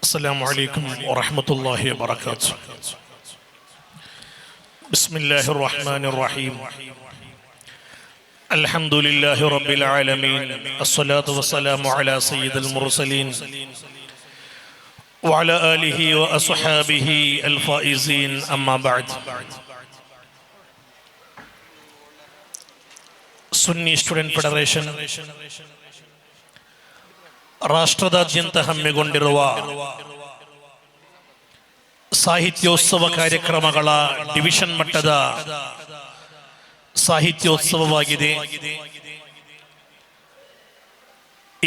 السلام عليكم ورحمة الله وبركاته. بسم الله الرحمن الرحيم. الحمد لله رب العالمين. الصلاة والسلام على سيد المرسلين وعلى آله وأصحابه الفائزين. أما بعد. ಸುನ್ನಿ student federation ರಾಷ್ಟ್ರದಾದ್ಯಂತ ಹಮ್ಮಿಕೊಂಡಿರುವ ಸಾಹಿತ್ಯೋತ್ಸವ ಕಾರ್ಯಕ್ರಮಗಳ division ಮಟ್ಟದ ಸಾಹಿತ್ಯೋತ್ಸವವಾಗಿದೆ.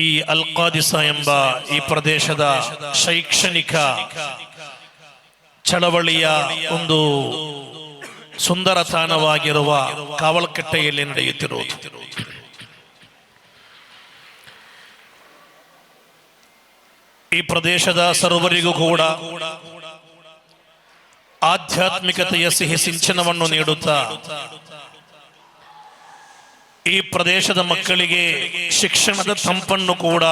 ಈ ಅಲ್ಕಾದಿಸ ಎಂಬ ಈ ಪ್ರದೇಶದ ಶೈಕ್ಷಣಿಕ ಚಳವಳಿಯ ಒಂದು ಸುಂದರ ತಾಣವಾಗಿರುವ ಕಾವಲಕಟ್ಟೆಯಲ್ಲಿ ನಡೆಯುತ್ತಿರುವುದು. ಈ ಪ್ರದೇಶದ ಸರ್ವರಿಗೂ ಕೂಡ ಆಧ್ಯಾತ್ಮಿಕತೆಯ ಸಿಹಿ ಸಿಂಚನವನ್ನು ನೀಡುತ್ತಾ ಈ ಪ್ರದೇಶದ ಮಕ್ಕಳಿಗೆ ಶಿಕ್ಷಣದ ತಂಪನ್ನು ಕೂಡ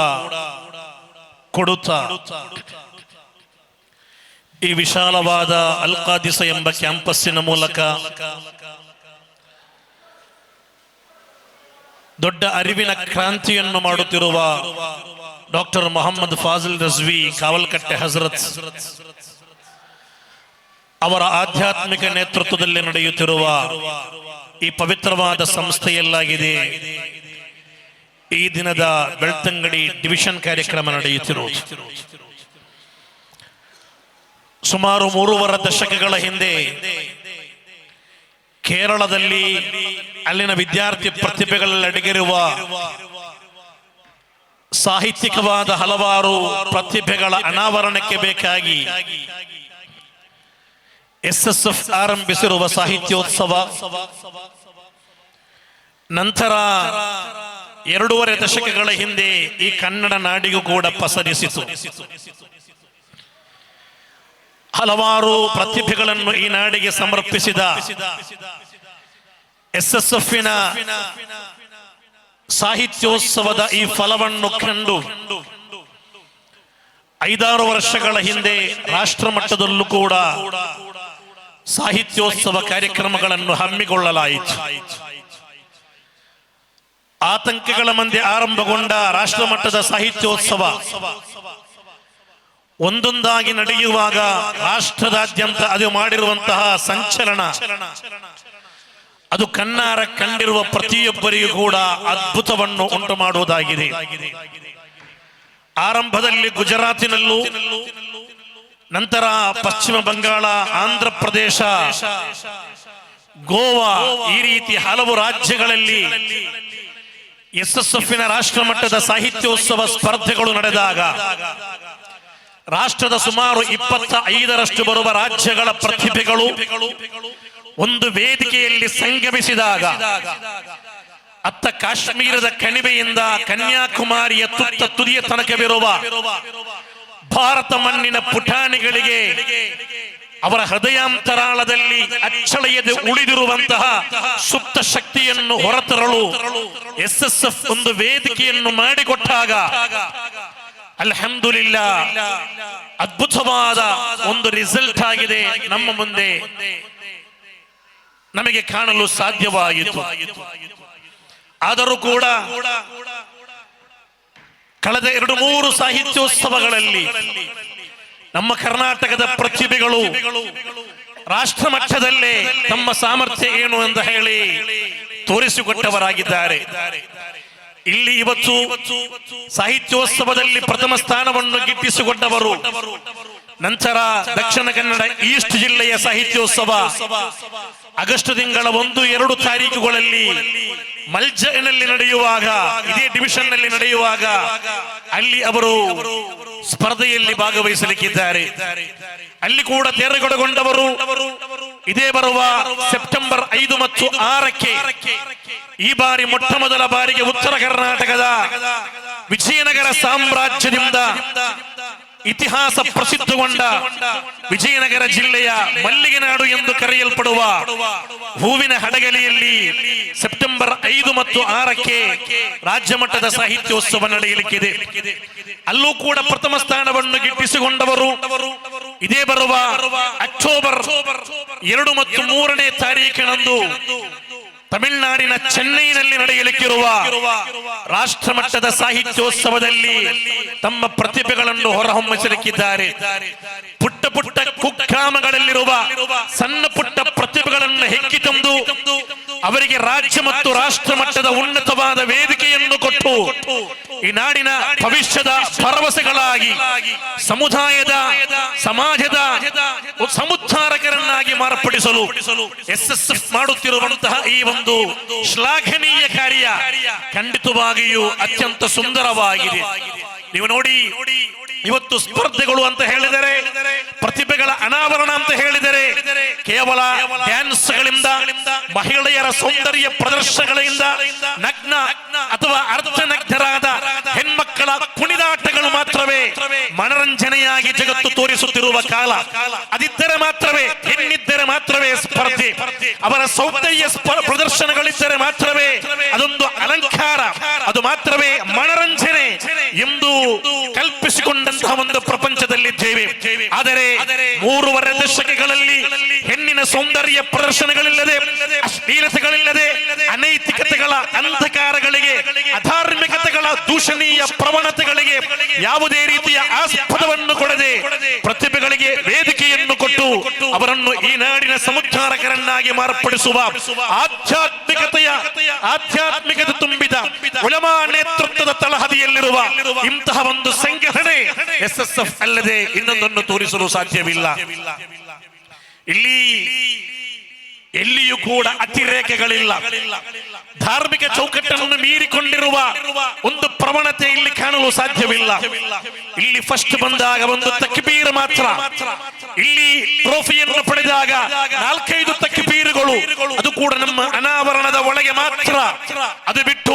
ಕೊಡುತ್ತಾ ಈ ವಿಶಾಲವಾದ ಅಲ್ಕಾದಿಸ ಎಂಬ ಕ್ಯಾಂಪಸ್ಸಿನ ಮೂಲಕ ದೊಡ್ಡ ಅರಿವಿನ ಕ್ರಾಂತಿಯನ್ನು ಮಾಡುತ್ತಿರುವ ಡಾಕ್ಟರ್ ಮೊಹಮ್ಮದ್ ಫಾಜಿಲ್ ರಜ್ವಿ ಕಾವಲಕಟ್ಟೆ ಹಜರತ್ ಅವರ ಆಧ್ಯಾತ್ಮಿಕ ನೇತೃತ್ವದಲ್ಲಿ ನಡೆಯುತ್ತಿರುವ ಈ ಪವಿತ್ರವಾದ ಸಂಸ್ಥೆಯಲ್ಲಾಗಿದೆ ಈ ದಿನದ ಬೆಳ್ತಂಗಡಿ ಡಿವಿಷನ್ ಕಾರ್ಯಕ್ರಮ ನಡೆಯುತ್ತಿರುವುದು. ಸುಮಾರು 3.5 ದಶಕಗಳ ಹಿಂದೆ ಕೇರಳದಲ್ಲಿ ಅಲ್ಲಿನ ವಿದ್ಯಾರ್ಥಿ ಪ್ರತಿಭೆಗಳಲ್ಲಿ ಅಡಗಿರುವ ಸಾಹಿತ್ಯಿಕವಾದ ಹಲವಾರು ಪ್ರತಿಭೆಗಳ ಅನಾವರಣಕ್ಕೆ ಬೇಕಾಗಿ SSF ಆರಂಭಿಸಿರುವ ಸಾಹಿತ್ಯೋತ್ಸವ ನಂತರ 2.5 ದಶಕಗಳ ಹಿಂದೆ ಈ ಕನ್ನಡ ನಾಡಿಗೂ ಕೂಡ ಪಸರಿಸಿತು. ಹಲವಾರು ಪ್ರತಿಭೆಗಳನ್ನು ಈ ನಾಡಿಗೆ ಸಮರ್ಪಿಸಿದ SSFನ ಸಾಹಿತ್ಯೋತ್ಸವದ ಈ ಫಲವನ್ನು ಕಂಡು 5-6 ವರ್ಷಗಳ ಹಿಂದೆ ರಾಷ್ಟ್ರ ಮಟ್ಟದಲ್ಲೂ ಕೂಡ ಸಾಹಿತ್ಯೋತ್ಸವ ಕಾರ್ಯಕ್ರಮಗಳನ್ನು ಹಮ್ಮಿಕೊಳ್ಳಲಾಯಿತು. ಆತಂಕಗಳ ಮಧ್ಯೆ ಆರಂಭಗೊಂಡ ರಾಷ್ಟ್ರ ಮಟ್ಟದ ಸಾಹಿತ್ಯೋತ್ಸವ ಒಂದೊಂದಾಗಿ ನಡೆಯುವಾಗ ರಾಷ್ಟ್ರದಾದ್ಯಂತ ಅದು ಮಾಡಿರುವಂತಹ ಸಂಚಲನ ಅದು ಕಣ್ಣಾರ ಕಂಡಿರುವ ಪ್ರತಿಯೊಬ್ಬರಿಗೂ ಕೂಡ ಅದ್ಭುತವನ್ನು ಉಂಟು ಮಾಡುವುದಾಗಿದೆ. ಆರಂಭದಲ್ಲಿ ಗುಜರಾತಿನಲ್ಲೂ, ನಂತರ ಪಶ್ಚಿಮ ಬಂಗಾಳ, ಆಂಧ್ರ ಪ್ರದೇಶ, ಗೋವಾ, ಈ ರೀತಿ ಹಲವು ರಾಜ್ಯಗಳಲ್ಲಿ SSFನ ರಾಷ್ಟ್ರ ಮಟ್ಟದ ಸಾಹಿತ್ಯೋತ್ಸವ ಸ್ಪರ್ಧೆಗಳು ನಡೆದಾಗ ರಾಷ್ಟ್ರದ ಸುಮಾರು 25ರಷ್ಟು ಬರುವ ರಾಜ್ಯಗಳ ಪ್ರತಿಭೆಗಳು ಒಂದು ವೇದಿಕೆಯಲ್ಲಿ ಸಂಗಮಿಸಿದಾಗ ಅತ್ತ ಕಾಶ್ಮೀರದ ಕಣಿವೆಯಿಂದ ಕನ್ಯಾಕುಮಾರಿಯ ತುತ್ತ ತುದಿಯ ತನಕವಿರುವ ಭಾರತ ಮಣ್ಣಿನ ಪುಟಾಣಿಗಳಿಗೆ ಅವರ ಹೃದಯಾಂತರಾಳದಲ್ಲಿ ಅಚ್ಚಳಿಯದೆ ಉಳಿದಿರುವಂತಹ ಸುಪ್ತ ಶಕ್ತಿಯನ್ನು ಹೊರತರಲು SSF ಒಂದು ವೇದಿಕೆಯನ್ನು ಮಾಡಿಕೊಟ್ಟಾಗ ಅಲ್ಹಮ್ದುಲಿಲ್ಲಾ ಅದ್ಭುತವಾದ ಒಂದು ರಿಸಲ್ಟ್ ಆಗಿದೆ ನಮ್ಮ ಮುಂದೆ ನಮಗೆ ಕಾಣಲು ಸಾಧ್ಯವಾಯಿತು. ಆದರೂ ಕೂಡ ಕಳೆದ 2-3 ಸಾಹಿತ್ಯೋತ್ಸವಗಳಲ್ಲಿ ನಮ್ಮ ಕರ್ನಾಟಕದ ಪ್ರತಿಭೆಗಳು ರಾಷ್ಟ್ರ ಮಟ್ಟದಲ್ಲೇ ತಮ್ಮ ಸಾಮರ್ಥ್ಯ ಏನು ಅಂತ ಹೇಳಿ ತೋರಿಸಿಕೊಟ್ಟವರಾಗಿದ್ದಾರೆ. ಇಲ್ಲಿ ಇವತ್ತು ಸಾಹಿತ್ಯೋತ್ಸವದಲ್ಲಿ ಪ್ರಥಮ ಸ್ಥಾನವನ್ನು ಗಿಟ್ಟಿಸಿಕೊಂಡವರು, ನಂತರ ದಕ್ಷಿಣ ಕನ್ನಡ ಈಸ್ಟ್ ಜಿಲ್ಲೆಯ ಸಾಹಿತ್ಯೋತ್ಸವ ಆಗಸ್ಟ್ ತಿಂಗಳ 1-2 ತಾರೀಕುಗಳಲ್ಲಿ ಮಲ್ಜನಲ್ಲಿ ನಡೆಯುವಾಗ, ಇದೇ ಡಿವಿಷನ್ ನಲ್ಲಿ ನಡೆಯುವಾಗ ಅಲ್ಲಿ ಅವರು ಸ್ಪರ್ಧೆಯಲ್ಲಿ ಭಾಗವಹಿಸಲಿಕ್ಕಿದ್ದಾರೆ. ಅಲ್ಲಿ ಕೂಡ ತೇರ್ಗಡೆಗೊಂಡವರು ಇದೇ ಬರುವ ಸೆಪ್ಟೆಂಬರ್ 5 ಮತ್ತು 6ಕ್ಕೆ ಈ ಬಾರಿ ಮೊಟ್ಟ ಮೊದಲ ಬಾರಿಗೆ ಉತ್ತರ ಕರ್ನಾಟಕದ ವಿಜಯನಗರ ಸಾಮ್ರಾಜ್ಯದಿಂದ ಇತಿಹಾಸ ಪ್ರಸಿದ್ಧಗೊಂಡ ವಿಜಯನಗರ ಜಿಲ್ಲೆಯ ಮಲ್ಲಿಗೆನಾಡು ಎಂದು ಕರೆಯಲ್ಪಡುವ ಹೂವಿನ ಹಡಗಲಿಯಲ್ಲಿ ಸೆಪ್ಟೆಂಬರ್ 5 ಮತ್ತು 6ಕ್ಕೆ ರಾಜ್ಯ ಮಟ್ಟದ ಸಾಹಿತ್ಯೋತ್ಸವ ನಡೆಯಲಿಕ್ಕಿದೆ. ಅಲ್ಲೂ ಕೂಡ ಪ್ರಥಮ ಸ್ಥಾನವನ್ನು ಗಿಟ್ಟಿಸಿಕೊಂಡವರು. ಇದೇ ಬರುವ ಅಕ್ಟೋಬರ್ 2 ಮತ್ತು 3ನೇ ತಾರೀಕಿನಂದು ತಮಿಳುನಾಡಿನ ಚೆನ್ನೈನಲ್ಲಿ ನಡೆಯಲಿಕ್ಕಿರುವ ರಾಷ್ಟ್ರಮಟ್ಟದ ಸಾಹಿತ್ಯೋತ್ಸವದಲ್ಲಿ ತಮ್ಮ ಪ್ರತಿಭೆಗಳನ್ನು ಹೊರಹೊಮ್ಮಿಸಲಿಕ್ಕಿದ್ದಾರೆ. ಪುಟ್ಟ ಪುಟ್ಟ ಕುಗ್ರಾಮಗಳಲ್ಲಿರುವ ಸಣ್ಣ ಪುಟ್ಟ ಪ್ರತಿಭೆಗಳನ್ನು ಹೆಕ್ಕಿ ತಂದು ಅವರಿಗೆ ರಾಜ್ಯ ಮತ್ತು ರಾಷ್ಟ್ರ ಮಟ್ಟದ ಉನ್ನತವಾದ ವೇದಿಕೆಯನ್ನು ಕೊಟ್ಟು ಈ ನಾಡಿನ ಭವಿಷ್ಯದ ಭರವಸೆಗಳಾಗಿ ಸಮುದಾಯದ ಸಮಾಜದ ಸಮುದ್ಧಾರಕರನ್ನಾಗಿ ಮಾರ್ಪಡಿಸಲು ಎಸ್ಎಸ್ಎಫ್ ಮಾಡುತ್ತಿರುವಂತಹ ಈ ಒಂದು ಶ್ಲಾಘನೀಯ ಕಾರ್ಯ ಖಂಡಿತವಾಗಿಯೂ ಅತ್ಯಂತ ಸುಂದರವಾಗಿದೆ. ನೀವು ನೋಡಿ, ಇವತ್ತು ಸ್ಪರ್ಧೆಗಳು ಅಂತ ಹೇಳಿದರೆ, ಪ್ರತಿಭೆಗಳ ಅನಾವರಣ ಅಂತ ಹೇಳಿದರೆ ಕೇವಲ ಡ್ಯಾನ್ಸ್ಗಳಿಂದ, ಮಹಿಳೆಯರ ಸೌಂದರ್ಯ ಪ್ರದರ್ಶನಗಳಿಂದ, ನಗ್ನ ಅಥವಾ ಅರ್ಧನಗ್ನರಾದ ಹೆಣ್ಮಕ್ಕಳ ಕುಣಿದಾಟಗಳು ಮಾತ್ರವೇ ಮನರಂಜನೆಯಾಗಿ ಜಗತ್ತು ತೋರಿಸುತ್ತಿರುವ ಕಾಲ. ಅದಿದ್ದರೆ ಮಾತ್ರವೇ, ಹೆಣ್ಣಿದ್ದರೆ ಮಾತ್ರವೇ ಸ್ಪರ್ಧೆ, ಅವರ ಸೌಂದರ್ಯ ಪ್ರದರ್ಶನಗಳಿದ್ದರೆ ಮಾತ್ರವೇ ಅದೊಂದು ಅಲಂಕಾರ, ಅದು ಮಾತ್ರವೇ ಮನರಂಜನೆ ಎಂದು ಕಲ್ಪಿಸಿಕೊಂಡಂತಹ ಒಂದು ಪ್ರಪಂಚದಲ್ಲಿದ್ದೇವೆ. ಆದರೆ 3.5 ದಶಕಗಳಲ್ಲಿ ಹೆಣ್ಣಿನ ಸೌಂದರ್ಯ ಪ್ರದರ್ಶನಗಳಿಲ್ಲದೆ, ಅಶ್ಲೀಲತೆಗಳಿಲ್ಲದೆ, ಅನೈತಿಕತೆಗಳ ಅಂಧಕಾರಗಳಿಗೆ, ಅಧಾರ್ಮಿಕತೆಗಳ ದೂಷಣೀಯ ಪ್ರವಣತೆಗಳಿಗೆ ಯಾವುದೇ ರೀತಿಯ ಆಸ್ಪದವನ್ನು ಕೊಡದೆ ಪ್ರತಿಭೆಗಳಿಗೆ ವೇದಿಕೆಯನ್ನು ಕೊಟ್ಟು ಅವರನ್ನು ಈ ನಾಡಿನ ಸಮುದ್ಧಾರಕರನ್ನಾಗಿ ಮಾರ್ಪಡಿಸುವ ಆಧ್ಯಾತ್ಮಿಕತೆ ತುಂಬಿದ ಉಲಮಾ ನೇತೃತ್ವದ ತಳಹದಿಯಲ್ಲಿರುವ ಇಂತಹ ಒಂದು ಸಂಘಟನೆ ಎಸ್ಎಸ್ಎಫ್ ಅಲ್ಲದೆ ಇನ್ನೊಂದನ್ನು ತೋರಿಸಲು ಸಾಧ್ಯವಿಲ್ಲ. ಇಲ್ಲಿ ಎಲ್ಲಿಯೂ ಕೂಡ ಅತಿರೇಕಗಳಿಲ್ಲ. ಧಾರ್ಮಿಕ ಚೌಕಟ್ಟನ್ನು ಮೀರಿಕೊಂಡಿರುವ ಒಂದು ಪ್ರವಣತೆ ಇಲ್ಲಿ ಕಾಣಲು ಸಾಧ್ಯವಿಲ್ಲ. ಇಲ್ಲಿ ಫಸ್ಟ್ ಬಂದಾಗ ಒಂದು ತಕ್ಬೀರ್ ಮಾತ್ರ, ಇಲ್ಲಿ ಟ್ರೋಫಿಯನ್ನು ಪಡೆದಾಗ 4-5 ತಕ್ಬೀರುಗಳು, ಅದು ಕೂಡ ನಮ್ಮ ಅನಾವರಣದ ಒಳಗೆ ಮಾತ್ರ. ಅದು ಬಿಟ್ಟು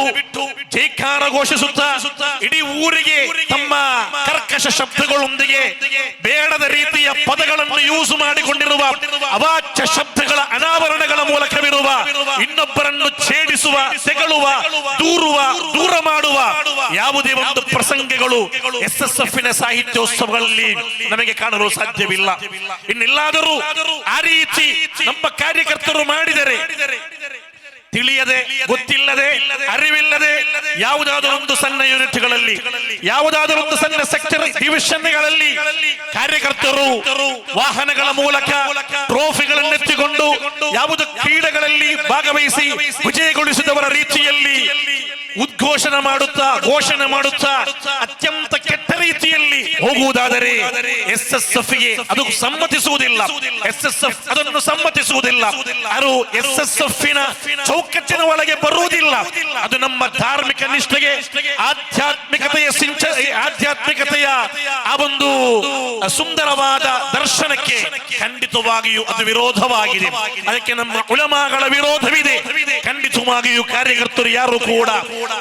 ಜೈಕಾರ ಘೋಷಿಸುತ್ತಾ ಇಡೀ ಊರಿಗೆ ತಮ್ಮ ಕರ್ಕಶ ಶಬ್ದಗಳೊಂದಿಗೆ ಬೇಡದ ರೀತಿಯ ಪದಗಳನ್ನು ಯೂಸ್ ಮಾಡಿಕೊಂಡಿರುವ ಅವಾಚ್ಯ ಶಬ್ದಗಳ ಅನಾವರಣಗಳ ಮೂಲಕವಿರುವ ಇನ್ನೊಬ್ಬರನ್ನು ಛೇಡಿಸುವ, ತೆಗಳುವ, ದೂರ ಮಾಡುವ ಯಾವುದೇ ಒಂದು ಪ್ರಸಂಗಗಳು ಎಸ್ಎಸ್ಎಫ್ನ ಸಾಹಿತ್ಯೋತ್ಸವಗಳಲ್ಲಿ ನಮಗೆ ಕಾಣಲು ಸಾಧ್ಯವಿಲ್ಲ. ಇನ್ನೆಲ್ಲಾದರೂ ಆ ರೀತಿ ನಮ್ಮ ಕಾರ್ಯಕರ್ತರು ಮಾಡಿದರೆ, ತಿಳಿಯದೆ, ಗೊತ್ತಿಲ್ಲದೆ, ಅರಿವಿಲ್ಲದೆ ಯಾವುದಾದರೂ ಒಂದು ಸಣ್ಣ ಯೂನಿಟ್ಗಳಲ್ಲಿ, ಯಾವುದಾದರೂ ಒಂದು ಸಣ್ಣ ಸೆಕ್ಟರ್ ಡಿವಿಷನ್ಗಳಲ್ಲಿ ಕಾರ್ಯಕರ್ತರು ವಾಹನಗಳ ಮೂಲಕ ಟ್ರೋಫಿಗಳನ್ನೆತ್ತಿಕೊಂಡು ಯಾವುದೇ ಕ್ರೀಡೆಗಳಲ್ಲಿ ಭಾಗವಹಿಸಿ ವಿಜಯಗೊಳಿಸಿದವರ ರೀತಿಯಲ್ಲಿ ಘೋಷಣೆ ಮಾಡುತ್ತಾ ಅತ್ಯಂತ ಕೆಟ್ಟ ರೀತಿಯಲ್ಲಿ ಹೋಗುವುದಾದರೆ ಎಸ್ಎಸ್ಎಫ್ಗೆ ಅದು ಸಮ್ಮತಿಸುವುದಿಲ್ಲ. ಎಸ್ಎಸ್ಎಫ್ ಅದನ್ನು ಸಮ್ಮತಿಸುವುದಿಲ್ಲ. ಅದು ಎಸ್ಎಸ್ಎಫ್ನ ಚೌಕಟ್ಟಿನ ಒಳಗೆ ಬರುವುದಿಲ್ಲ. ಅದು ನಮ್ಮ ಧಾರ್ಮಿಕ ನಿಷ್ಠೆಗೆ, ಆಧ್ಯಾತ್ಮಿಕತೆಯ ಆ ಒಂದು ಸುಂದರವಾದ ದರ್ಶನಕ್ಕೆ ಖಂಡಿತವಾಗಿಯೂ ಅದು ವಿರೋಧವಾಗಿದೆ. ಅದಕ್ಕೆ ನಮ್ಮ ಉಲಮಾಗಳ ವಿರೋಧವಿದೆ. ಖಂಡಿತವಾಗಿಯೂ ಕಾರ್ಯಕರ್ತರು ಯಾರು ಕೂಡ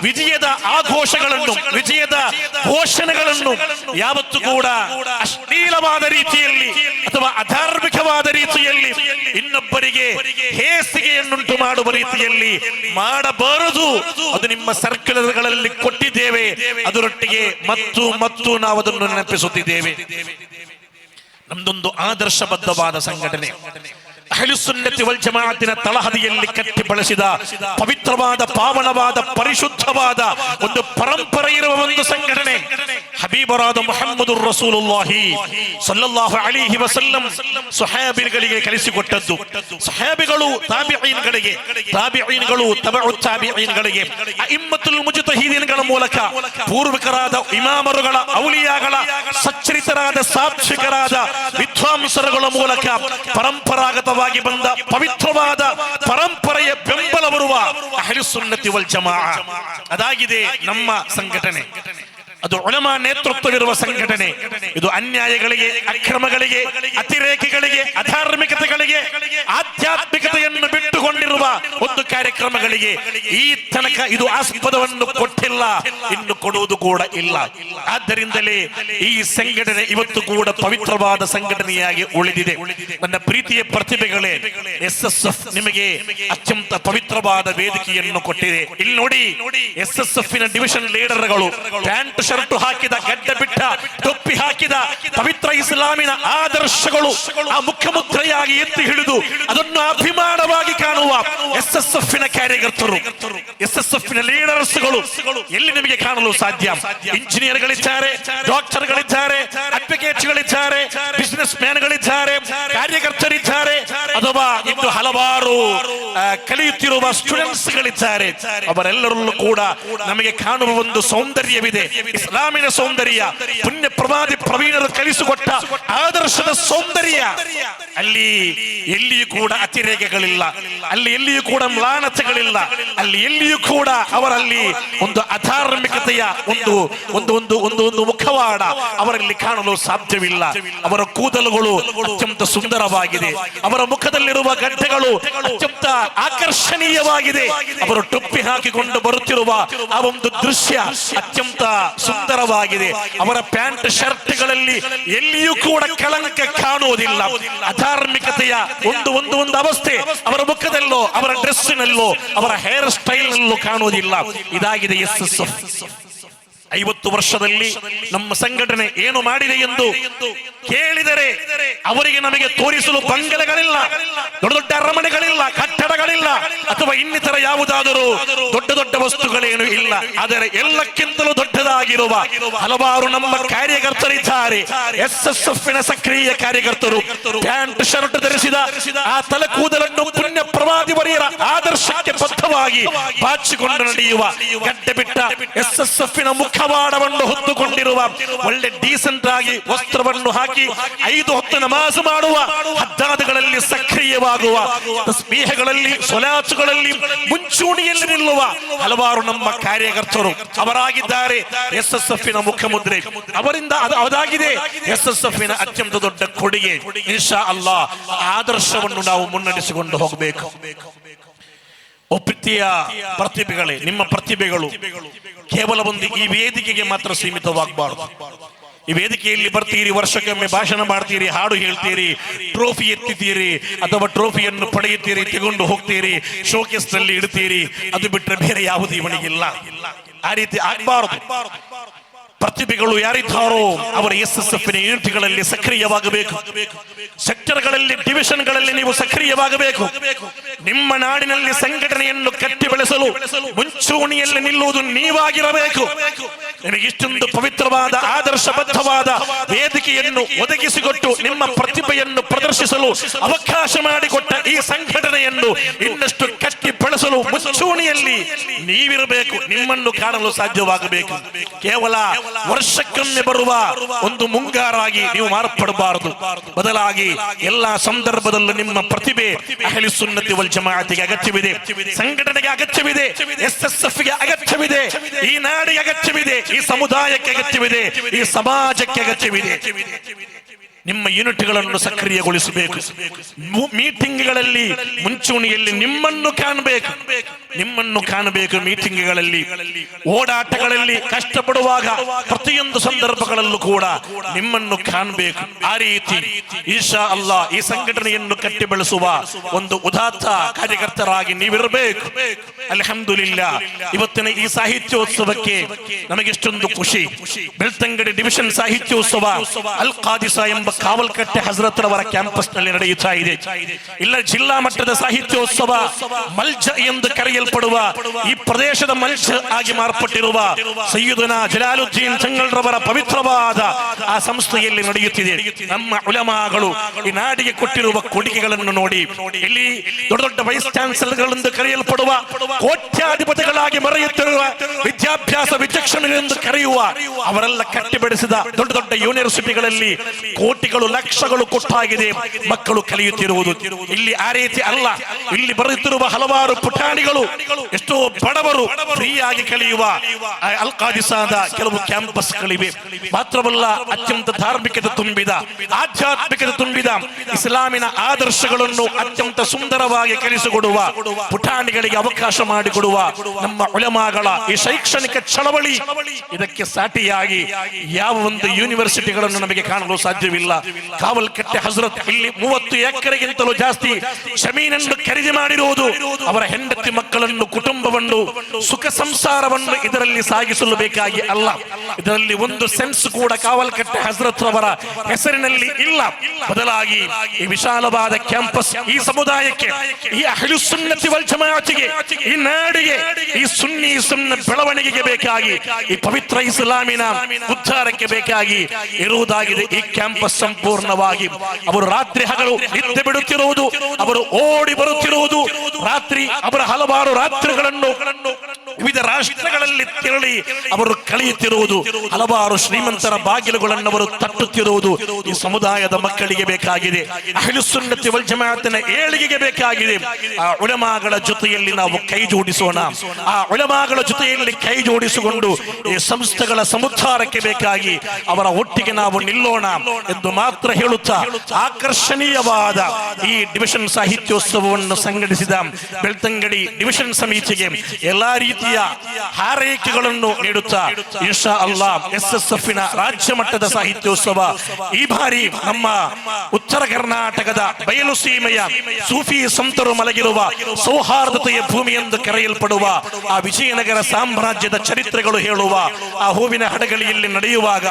ವಿಜಯದ ಆಘೋಷಗಳನ್ನು, ವಿಜಯದ ಘೋಷಣೆಗಳನ್ನು ಯಾವತ್ತೂ ಕೂಡ ಅಶ್ಲೀಲವಾದ ರೀತಿಯಲ್ಲಿ ಅಥವಾ ಅಧಾರ್ಮಿಕವಾದ ರೀತಿಯಲ್ಲಿ ಇನ್ನೊಬ್ಬರಿಗೆ ಹೇಸಿಗೆಯನ್ನುಂಟು ಮಾಡುವ ರೀತಿಯಲ್ಲಿ ಮಾಡಬಾರದು. ಅದು ನಿಮ್ಮ ಸರ್ಕಲ್ಗಳಲ್ಲಿ ಕೊಟ್ಟಿದ್ದೇವೆ. ಅದರೊಟ್ಟಿಗೆ ಮತ್ತು ನಾವು ಅದನ್ನು ನೆನಪಿಸುತ್ತಿದ್ದೇವೆ. ನಮ್ದೊಂದು ಆದರ್ಶಬದ್ಧವಾದ ಸಂಘಟನೆ, ಅಹ್ಲು ಸುನ್ನತಿ ವಲ್ ಜಮಾಅತಿನ ತಳಹದಿಯಲ್ಲಿ ಕಟ್ಟಿ ಬಳಸಿದ ಪವಿತ್ರವಾದ, ಪಾವನವಾದ, ಪರಿಶುದ್ಧವಾದ ಒಂದು ಪರಂಪರೆ ಇರುವ ಒಂದು ಸಂಘಟನೆ. ಹಬೀಬರಾದ ಮುಹಮ್ಮದುರ್ ರಸೂಲುಲ್ಲಾಹಿ ಸಲ್ಲಲ್ಲಾಹು ಅಲೈಹಿ ವಸಲ್ಲಂ ಸಹಾಬಿಗಳಿಗೆ ಕಲಿಸಿಕೊಟ್ಟದ್ದು. ಸಹಾಬಿಗಳು ತಾಬಿഈನ್ಗಳಿಗೆ, ತಾಬಿഈನ್ಗಳು ತಬഉ ತಾಬಿಈನ್ಗಳಿಗೆ, ಅಇಮ್ಮತುಲ್ ಮುಜ್ತಹಿದೀನ್ಗಳ ಮೂಲಕ ಪೂರ್ವಿಕರಾದ ಇಮಾಮರುಗಳ, ಔಲಿಯಾಗಳ, ಸಚ್ಚರಿತರಾದ, ಸಾತ್ವಿಕರಾದ ವಿದ್ವಾಂಸರುಗಳ ಮೂಲಕ ಪರಂಪರಾಗತವಾಗಿ ಬಂದ ಪವಿತ್ರವಾದ ಪರಂಪರೆಯ ಬೆಂಬಲ ಬರುವ ಅಹ್ಲು ಸುನ್ನತಿ ವಲ್ ಜಮಾಅ ಅದಾಗಿದೆ ನಮ್ಮ ಸಂಘಟನೆ. ಅದು ಉಲಮಾ ನೇತೃತ್ವವಿರುವ ಸಂಘಟನೆ. ಇದು ಅನ್ಯಾಯಗಳಿಗೆ, ಅಕ್ರಮಗಳಿಗೆ, ಅತಿರೇಕಿಗಳಿಗೆ, ಅಧಾರ್ಮಿಕತೆಗಳಿಗೆ, ಆಧ್ಯಾತ್ಮಿಕತೆಯನ್ನು ಬಿಟ್ಟುಕೊಂಡಿರುವ ಒಂದು ಕಾರ್ಯಕ್ರಮಗಳಿಗೆ ಈ ತನಕ ಇದು ಆಸ್ಪದವನ್ನು ಕೊಟ್ಟಿಲ್ಲ, ಇನ್ನು ಕೊಡುವುದು ಕೂಡ ಇಲ್ಲ. ಆದ್ದರಿಂದಲೇ ಈ ಸಂಘಟನೆ ಇವತ್ತು ಕೂಡ ಪವಿತ್ರವಾದ ಸಂಘಟನೆಯಾಗಿ ಉಳಿದಿದೆ. ನನ್ನ ಪ್ರೀತಿಯ ಪ್ರತಿಭೆಗಳೇ, ಎಸ್ಎಸ್ಎಫ್ ನಿಮಗೆ ಅತ್ಯಂತ ಪವಿತ್ರವಾದ ವೇದಿಕೆಯನ್ನು ಕೊಟ್ಟಿದೆ. ಇಲ್ಲಿ ನೋಡಿ, ಎಸ್ಎಸ್ಎಫ್ ನ ಡಿವಿಷನ್ ಲೀಡರ್ಗಳು ಪ್ಯಾಂಟ್ ಶರ್ಟ್ ಹಾಕಿದ, ಗಡ್ಡ ಬಿಟ್ಟ, ಟೊಪ್ಪಿ ಹಾಕಿದ ಪವಿತ್ರ ಇಸ್ಲಾಮಿನ ಆದರ್ಶಗಳು ಆ ಮುಖ್ಯಮುದ್ರೆಯಾಗಿ ಎತ್ತಿ ಹಿಡಿದು ಅದನ್ನು ಅಭಿಮಾನವಾಗಿ ಕಾಣುವ SSF ನ ಕಾರ್ಯಕರ್ತರು, SSF ನ ಲೀಡರ್ಸ್ಗಳು ಎಲ್ಲಿ ನಿಮಗೆ ಕಾಣಲು ಸಾಧ್ಯ? ಇಂಜಿನಿಯರ್ಗಳಿದ್ದಾರೆ, ಡಾಕ್ಟರ್ಗಳಿದ್ದಾರೆ, ಅಡ್ವೊಕೇಟ್ಗಳಿದ್ದಾರೆ, ಬಿಸಿನೆಸ್ ಮ್ಯಾನ್ಗಳಿದ್ದಾರೆ, ಕಾರ್ಯಕರ್ತರಿದ್ದಾರೆ, ಅಥವಾ ಇನ್ನು ಹಲವಾರು ಕಲಿಯುತ್ತಿರುವ ಸ್ಟೂಡೆಂಟ್ಸ್ಗಳಿದ್ದಾರೆ. ಅವರೆಲ್ಲರಲ್ಲೂ ಕೂಡ ನಮಗೆ ಕಾಣುವ ಒಂದು ಸೌಂದರ್ಯವಿದೆ, ಇಸ್ಲಾಮಿನ ಸೌಂದರ್ಯ, ಪುಣ್ಯ ಪ್ರವಾದಿ ಪ್ರವೀಣರು ಕಲಿಸಿಕೊಟ್ಟ ಆದರ್ಶದ ಸೌಂದರ್ಯ. ಅಲ್ಲಿ ಎಲ್ಲಿಯೂ ಕೂಡ ಅತಿರೇಕಗಳಿಲ್ಲ, ಅಲ್ಲಿ ಎಲ್ಲಿಯೂ ಕೂಡ ಮ್ಲಾನತೆಗಳಿಲ್ಲ, ಅಲ್ಲಿ ಎಲ್ಲಿಯೂ ಕೂಡ ಅವರಲ್ಲಿ ಒಂದು ಅಧಾರ್ಮಿಕತೆಯ ಒಂದು ಒಂದು ಒಂದು ಒಂದು ಒಂದು ಮುಖವಾಡ ಅವರಲ್ಲಿ ಕಾಣಲು ಸಾಧ್ಯವಿಲ್ಲ. ಅವರ ಕೂದಲುಗಳು ಅತ್ಯಂತ ಸುಂದರವಾಗಿದೆ, ಅವರ ಮುಖದಲ್ಲಿರುವ ಗಡ್ಡೆಗಳು ಅತ್ಯಂತ ಆಕರ್ಷಣೀಯವಾಗಿದೆ, ಅವರು ಟೊಪ್ಪಿ ಹಾಕಿಕೊಂಡು ಬರುತ್ತಿರುವ ಆ ಒಂದು ದೃಶ್ಯ ಅತ್ಯಂತ ಸುಂದರವಾಗಿದೆ. ಅವರ ಪ್ಯಾಂಟ್ ಶರ್ಟ್ಗಳಲ್ಲಿ ಎಲ್ಲಿಯೂ ಕೂಡ ಕಳಂಕ ಕಾಣುವುದಿಲ್ಲ. ಅಧಾರ್ಮಿಕತೆಯ ಒಂದು ಒಂದು ಒಂದು ಅವಸ್ಥೆ ಅವರ ಮುಖದಲ್ಲೋ, ಅವರ ಡ್ರೆಸ್ಸಿನಲ್ಲೋ, ಅವರ ಹೇರ್ ಸ್ಟೈಲ್ ನಲ್ಲೂ ಕಾಣುವುದಿಲ್ಲ. ಇದಾಗಿದೆ SSF. 50 ವರ್ಷದಲ್ಲಿ ನಮ್ಮ ಸಂಘಟನೆ ಏನು ಮಾಡಿದೆ ಎಂದು ಕೇಳಿದರೆ ಅವರಿಗೆ ನಮಗೆ ತೋರಿಸಲು ಬಂಗಲೆಗಳಿಲ್ಲ, ದೊಡ್ಡ ದೊಡ್ಡ ಅರಮನೆಗಳಿಲ್ಲ, ಕಟ್ಟಡಗಳಿಲ್ಲ, ಅಥವಾ ಇನ್ನಿತರ ಯಾವುದಾದರೂ ದೊಡ್ಡ ದೊಡ್ಡ ವಸ್ತುಗಳೇನು ಇಲ್ಲ. ಆದರೆ ಎಲ್ಲಕ್ಕಿಂತಲೂ ದೊಡ್ಡದಾಗಿರುವ ಹಲವಾರು ನಮ್ಮ ಕಾರ್ಯಕರ್ತರಿದ್ದಾರೆ. SSF ನ ಸಕ್ರಿಯ ಕಾರ್ಯಕರ್ತರು ಪ್ಯಾಂಟ್ ಶರ್ಟ್ ಧರಿಸಿದ ಆ ತಲೆ ಕೂದಲನ್ನು ಪುಣ್ಯ ಪ್ರವಾದಿ ವರಿಯರ ಆದರ್ಶಕ್ಕೆ ಬದ್ಧವಾಗಿ ಬಾಚಿಕೊಂಡು ನಡೆಯುವ, ಗಡ್ಡೆ ಬಿಟ್ಟ SSF ನ ಮುಖವಾಡವನ್ನು ಹೊತ್ತುಕೊಂಡಿರುವ, ಒಳ್ಳೆ ಡೀಸೆಂಟ್ ಆಗಿ ವಸ್ತ್ರವನ್ನು ಹಾಕಿ 5 ಹೊತ್ತು ನಮಾಜ್ ಮಾಡುವ, ಹದ್ದಾದುಗಳಲ್ಲಿ ಸಕ್ರಿಯವಾಗುವ, ತಸ್ಬೀಹಗಳಲ್ಲಿ, ಸ್ವಲಾತುಗಳಲ್ಲಿ ಮುಂಚೂಣಿಯಲ್ಲಿ ನಿಲ್ಲುವ ಹಲವಾರು ನಮ್ಮ ಕಾರ್ಯಕರ್ತರು ಅವರಾಗಿದ್ದಾರೆ. SSF ನ ಮುಖಮುದ್ರೆ ಅವರಿಂದ ಅದಾಗಿದೆ SSF ನ ಅತ್ಯಂತ ದೊಡ್ಡ ಕೊಡುಗೆ. ಇನ್ಶಾ ಅಲ್ಲಾಹ್ ಆದರ್ಶವನ್ನು ನಾವು ಮುನ್ನಡೆಸಿಕೊಂಡು ಹೋಗಬೇಕು. ಪ್ರೀತಿಯ ಪ್ರತಿಭೆಗಳೇ, ನಿಮ್ಮ ಪ್ರತಿಭೆಗಳು ಕೇವಲ ಒಂದು ಈ ವೇದಿಕೆಗೆ ಮಾತ್ರ ಸೀಮಿತವಾಗಬಾರದು. ಈ ವೇದಿಕೆಯಲ್ಲಿ ಬರ್ತೀರಿ, ವರ್ಷಕ್ಕೊಮ್ಮೆ ಭಾಷಣ ಮಾಡ್ತೀರಿ, ಹಾಡು ಹೇಳ್ತೀರಿ, ಟ್ರೋಫಿ ಎತ್ತಿತೀರಿ, ಅಥವಾ ಟ್ರೋಫಿಯನ್ನು ಪಡೆಯುತ್ತೀರಿ, ತಗೊಂಡು ಹೋಗ್ತೀರಿ, ಶೋಕೇಸ್ ನಲ್ಲಿ ಇಡ್ತೀರಿ, ಅದು ಬಿಟ್ಟರೆ ಬೇರೆ ಯಾವುದು ಇವನಿಗಿಲ್ಲ. ಆ ರೀತಿ ಆಗಬಾರದು. ಪ್ರತಿಭೆಗಳು ಯಾರಿದ್ದಾರೋ ಅವರು SSF ನ ಯೂನಿಟ್ಗಳಲ್ಲಿ ಸಕ್ರಿಯವಾಗಬೇಕು. ಸೆಕ್ಟರ್ಗಳಲ್ಲಿ, ಡಿವಿಷನ್ಗಳಲ್ಲಿ ನೀವು ಸಕ್ರಿಯವಾಗಬೇಕು. ನಿಮ್ಮ ನಾಡಿನಲ್ಲಿ ಸಂಘಟನೆಯನ್ನು ಕಟ್ಟಿ ಬೆಳೆಸಲು ಮುಂಚೂಣಿಯಲ್ಲಿ ನಿಲ್ಲುವುದು ನೀವಾಗಿರಬೇಕು. ನಿಮಗೆ ಇಷ್ಟೊಂದು ಪವಿತ್ರವಾದ ಆದರ್ಶಬದ್ಧವಾದ ವೇದಿಕೆಯನ್ನು ಒದಗಿಸಿಕೊಟ್ಟು ನಿಮ್ಮ ಪ್ರತಿಭೆಯನ್ನು ಪ್ರದರ್ಶಿಸಲು ಅವಕಾಶ ಮಾಡಿಕೊಟ್ಟ ಈ ಸಂಘಟನೆಯನ್ನು ಇನ್ನಷ್ಟು ಕಟ್ಟಿ ಬೆಳೆಸಲು ಮುಂಚೂಣಿಯಲ್ಲಿ ನೀವಿರಬೇಕು. ನಿಮ್ಮನ್ನು ಕಾಣಲು ಸಾಧ್ಯವಾಗಬೇಕು. ಕೇವಲ ವರ್ಷಕ್ಕೊಮ್ಮೆ ಬರುವ ಒಂದು ಮುಂಗಾರಾಗಿ ನೀವು ಮಾರ್ಪಡಬಾರದು. ಬದಲಾಗಿ ಎಲ್ಲಾ ಸಂದರ್ಭದಲ್ಲೂ ನಿಮ್ಮ ಪ್ರತಿಭೆ ಅಹ್ಲು ಸುನ್ನತಿ ವಲ್ ಜಮಾಅತಿಗೆ ಅಗತ್ಯವಿದೆ, ಸಂಘಟನೆಗೆ ಅಗತ್ಯವಿದೆ, SSF ಗೆ ಅಗತ್ಯವಿದೆ, ಈ ನಾಡಿಗೆ ಅಗತ್ಯವಿದೆ, ಈ ಸಮುದಾಯಕ್ಕೆ ಅಗತ್ಯವಿದೆ, ಈ ಸಮಾಜಕ್ಕೆ ಅಗತ್ಯವಿದೆ. ನಿಮ್ಮ ಯೂನಿಟ್ಗಳನ್ನು ಸಕ್ರಿಯಗೊಳಿಸಬೇಕು. ಮೀಟಿಂಗ್ಗಳಲ್ಲಿ ಮುಂಚೂಣಿಯಲ್ಲಿ ನಿಮ್ಮನ್ನು ಕಾಣಬೇಕು, ನಿಮ್ಮನ್ನು ಕಾಣಬೇಕು. ಮೀಟಿಂಗ್ಗಳಲ್ಲಿ, ಓಡಾಟಗಳಲ್ಲಿ, ಕಷ್ಟಪಡುವಾಗ ಪ್ರತಿಯೊಂದು ಸಂದರ್ಭಗಳಲ್ಲೂ ಕೂಡ ನಿಮ್ಮನ್ನು ಕಾಣಬೇಕು. ಆ ರೀತಿ ಇನ್ಶಾ ಅಲ್ಲಾಹ್ ಈ ಸಂಘಟನೆಯನ್ನು ಕಟ್ಟಿ ಬೆಳೆಸುವ ಒಂದು ಉದಾತ್ತ ಕಾರ್ಯಕರ್ತರಾಗಿ ನೀವಿರಬೇಕು. ಅಲ್ಹಮ್ದುಲಿಲ್ಲಾ, ಇವತ್ತಿನ ಈ ಸಾಹಿತ್ಯೋತ್ಸವಕ್ಕೆ ನಮಗೆಷ್ಟೊಂದು ಖುಷಿ. ಬೆಳ್ತಂಗಡಿ ಡಿವಿಷನ್ ಸಾಹಿತ್ಯೋತ್ಸವ ಅಲ್ ಖಾದಿಸಾ ಎಂಬ ಕಾವಲ್ಕಟ್ಟೆ ಹಜರತ್ ರವರ ಕ್ಯಾಂಪಸ್ ನಲ್ಲಿ ನಡೆಯುತ್ತಾ ಇದೆ. ಇಲ್ಲ, ಜಿಲ್ಲಾ ಮಟ್ಟದ ಸಾಹಿತ್ಯೋತ್ಸವ ಮಲ್ಜ ಎಂದು ಕರೆಯಲ್ಪಡುವ ಈ ಪ್ರದೇಶದ ಮಲ್ಜ ಆಗಿ ಮಾರ್ಪಟ್ಟಿರುವ ಸಯ್ಯದುನಾ ಜಲಾಲುದ್ದೀನ್ ಚಂಗಲ್ ರವರ ಪವಿತ್ರವಾದ ಆ ಸಂಸ್ಥೆಯಲ್ಲಿ ನಡೆಯುತ್ತಿದೆ. ನಮ್ಮ ಉಲಮಾಗಳು ಈ ನಾಡಿಗೆ ಕೊಟ್ಟಿರುವ ಕೊಡುಗೆಗಳನ್ನು ನೋಡಿ, ಇಲ್ಲಿ ದೊಡ್ಡ ದೊಡ್ಡ ವೈಸ್ ಚಾನ್ಸಲರ್ಗಳೆಂದು ಕರೆಯಲ್ಪಡುವ, ಕೋಟ್ಯಾಧಿಪತಿಗಳಾಗಿ ಮೆರೆಯುತ್ತಿರುವ, ವಿದ್ಯಾಭ್ಯಾಸ ವಿಚಕ್ಷಣೆಂದು ಕರೆಯುವ ಅವರೆಲ್ಲ ಕಟ್ಟಿ ಬೆಳೆಸಿದ ದೊಡ್ಡ ದೊಡ್ಡ ಯೂನಿವರ್ಸಿಟಿಗಳಲ್ಲಿ ಕೋಟಿಗಳು, ಲಕ್ಷಗಳು ಕೊಟ್ಟಾಗಿದೆ ಮಕ್ಕಳು ಕಲಿಯುತ್ತಿರುವುದು. ಇಲ್ಲಿ ಆ ರೀತಿ ಅಲ್ಲ. ಇಲ್ಲಿ ಬರುತ್ತಿರುವ ಹಲವಾರು ಪುಟಾಣಿಗಳು, ಎಷ್ಟೋ ಬಡವರು ಫ್ರೀಯಾಗಿ ಕಲಿಯುವ ಅಲ್ ಖಾದಿಸಾದ ಕೆಲವು ಕ್ಯಾಂಪಸ್ಗಳಿವೆ. ಮಾತ್ರವಲ್ಲ, ಅತ್ಯಂತ ಧಾರ್ಮಿಕತೆ ತುಂಬಿದ, ಆಧ್ಯಾತ್ಮಿಕತೆ ತುಂಬಿದ, ಇಸ್ಲಾಮಿನ ಆದರ್ಶಗಳನ್ನು ಅತ್ಯಂತ ಸುಂದರವಾಗಿ ಕಲಿಸಿಕೊಡುವ ಪುಟಾಣಿಗಳಿಗೆ ಅವಕಾಶ ಮಾಡಿಕೊಡುವ ನಮ್ಮ ಉಲಮಾಗಳ ಈ ಶೈಕ್ಷಣಿಕ ಚಳವಳಿ, ಇದಕ್ಕೆ ಸಾಟಿಯಾಗಿ ಯಾವ ಒಂದು ಯೂನಿವರ್ಸಿಟಿಗಳನ್ನು ನಮಗೆ ಕಾಣಲು ಸಾಧ್ಯವಿಲ್ಲ. ಸಾಧ್ಯವಿಲ್ಲ. ಕಾವಲ್ಕಟ್ಟೆ ಹಜರತ್ ಇಲ್ಲಿ 30 ಎಕರೆಗಿಂತಲೂ ಜಾಸ್ತಿ ಜಮೀನನ್ನು ಖರೀದಿ ಮಾಡಿರುವುದು ಅವರ ಹೆಂಡತಿ ಮಕ್ಕಳನ್ನು, ಕುಟುಂಬವನ್ನು, ಸುಖ ಸಂಸಾರವನ್ನು ಇದರಲ್ಲಿ ಸಾಗಿಸಲು ಬೇಕಾಗಿ ಅಲ್ಲ. ಇದರಲ್ಲಿ ಒಂದು ಸೆನ್ಸ್ ಕೂಡ ಕಾವಲ್ಕಟ್ಟೆ ಹಜರತ್ ಅವರ ಹೆಸರಿನಲ್ಲಿ ಇಲ್ಲ. ಬದಲಾಗಿ ಈ ವಿಶಾಲವಾದ ಕ್ಯಾಂಪಸ್ ಈ ಸಮುದಾಯಕ್ಕೆ, ಈ ಅಹ್ಲು ಸುನ್ನತಿ ವಲ್ ಜಮಾಅತಿಗೆ, ಈ ನಾಡಿಗೆ, ಈ ಸುನ್ನಿ ಸುನ್ನ ಬೆಳವಣಿಗೆಗೆ ಬೇಕಾಗಿ, ಈ ಪವಿತ್ರ ಇಸ್ಲಾಮಿನ ಉದ್ಧಾರಕ್ಕೆ ಬೇಕಾಗಿ ಇರುವುದಾಗಿದೆ ಈ ಕ್ಯಾಂಪಸ್. ಸಂಪೂರ್ಣವಾಗಿ ಅವರು ರಾತ್ರಿ ಹಗಲು ನಿದ್ದೆ ಬಿಡುತ್ತಿರುವುದು, ಅವರು ಓಡಿ ಬರುತ್ತಿರುವುದು, ರಾತ್ರಿ ಅವರ ಹಲವಾರು ರಾತ್ರಿಗಳನ್ನು ವಿವಿಧ ರಾಷ್ಟ್ರಗಳಲ್ಲಿ ತೆರಳಿ ಅವರು ಕಳೆಯುತ್ತಿರುವುದು, ಹಲವಾರು ಶ್ರೀಮಂತರ ಬಾಗಿಲುಗಳನ್ನು ಅವರು ತಟ್ಟುತ್ತಿರುವುದು ಈ ಸಮುದಾಯದ ಮಕ್ಕಳಿಗೆ ಬೇಕಾಗಿದೆ. ಅಹ್ಲು ಸುನ್ನತಿ ವಲ್ ಜಮಾಅತಿನ ಏಳಿಗೆಗೆ ಬೇಕಾಗಿದೆ. ಆ ಉಲಮಾಗಳ ಜೊತೆಯಲ್ಲಿ ನಾವು ಕೈ ಜೋಡಿಸೋಣ. ಆ ಉಲಮಾಗಳ ಜೊತೆಯಲ್ಲಿ ಕೈ ಜೋಡಿಸಿಕೊಂಡು ಈ ಸಂಸ್ಥೆಗಳ ಸಮುದ್ಧಾರಕ್ಕೆ ಬೇಕಾಗಿ ಅವರ ಒಟ್ಟಿಗೆ ನಾವು ನಿಲ್ಲೋಣ ಎಂದು ಮಾತ್ರ ಹೇಳುತ್ತಾ, ಆಕರ್ಷಣೀಯವಾದ ಈ ಡಿವಿಷನ್ ಸಾಹಿತ್ಯೋತ್ಸವವನ್ನು ಸಂಘಟಿಸಿದ ಬೆಳ್ತಂಗಡಿ ಡಿವಿಷನ್ ಸಮಿತಿಗೆ ಎಲ್ಲಾ ರೀತಿಯ ಹಾರೈಕೆಗಳನ್ನು ನೀಡುತ್ತಾ, ಇನ್ಶಾ ಅಲ್ಲಾಹ್ SSF ನ ರಾಜ್ಯ ಮಟ್ಟದ ಸಾಹಿತ್ಯೋತ್ಸವ ಈ ಬಾರಿ ನಮ್ಮ ಉತ್ತರ ಕರ್ನಾಟಕದ ಬಯಲು ಸೀಮೆಯ ಸೂಫಿ ಸಂತರು ಮಲಗಿರುವ ಸೌಹಾರ್ದತೆಯ ಭೂಮಿ ಎಂದು ಕರೆಯಲ್ಪಡುವ ಆ ವಿಜಯನಗರ ಸಾಮ್ರಾಜ್ಯದ ಚರಿತ್ರೆಗಳು ಹೇಳುವ ಆ ಹೂವಿನ ಹಡಗಲಿಯಲ್ಲಿ ನಡೆಯುವಾಗ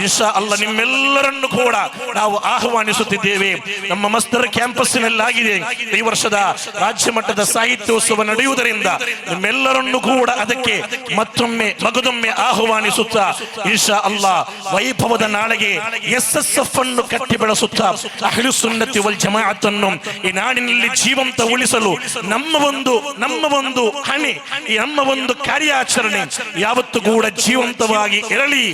ಇನ್ಶಾ ಅಲ್ಲಾಹ್ ನಿಮ್ಮೆಲ್ಲರನ್ನು ಕೂಡ ನಾವು ಆಹ್ವಾನಿಸುತ್ತಿದ್ದೇವೆ. ನಮ್ಮ ಮಸ್ತರ್ ಕ್ಯಾಂಪಸ್ಸಿನಲ್ಲಾಗಿದೆ ಈ ವರ್ಷದ ರಾಜ್ಯ ಮಟ್ಟದ ಸಾಹಿತ್ಯೋತ್ಸವ ನಡೆಯುವುದರಿಂದ ನಿಮ್ಮೆಲ್ಲರನ್ನು ಕೂಡ ಅದಕ್ಕೆ ಮತ್ತೊಮ್ಮೆ ಮಗದೊಮ್ಮೆ ಆಹ್ವಾನಿಸುತ್ತಾ, ಇನ್ಶಾ ಅಲ್ಲಾಹ್ ವೈಭವದ ನಾಳೆಗೆ SSF ಅನ್ನು ಕಟ್ಟಿ ಬೆಳೆಸುತ್ತಾ ಅಹ್ಲು ಸುನ್ನತಿ ವಲ್ ಜಮಾಅತನ್ನು ಈ ನಾಡಿನಲ್ಲಿ ಜೀವಂತ ಉಳಿಸಲು ನಮ್ಮ ಒಂದು ಹಣೆ, ನಮ್ಮ ಒಂದು ಕಾರ್ಯಾಚರಣೆ ಯಾವತ್ತೂ ಕೂಡ ಜೀವಂತವಾಗಿ ಇರಲಿ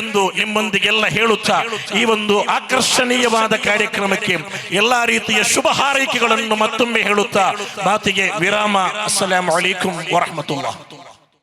ಎಂದು ನಿಮ್ಮೊಂದಿಗೆಲ್ಲ ಹೇಳುತ್ತಾ, ಈ ಒಂದು ಆಕರ್ಷಣೀಯವಾದ ಕಾರ್ಯಕ್ರಮಕ್ಕೆ ಎಲ್ಲಾ ರೀತಿಯ ಶುಭ ಹಾರೈಕೆಗಳನ್ನು ಮತ್ತೊಮ್ಮೆ ಹೇಳುತ್ತಾ ಮಾತಿಗೆ ವಿರಾಮ. ಅಸ್ಸಲಾಮು ಅಲೈಕುಂ ವರಹಮತುಲ್ಲಾಹ್.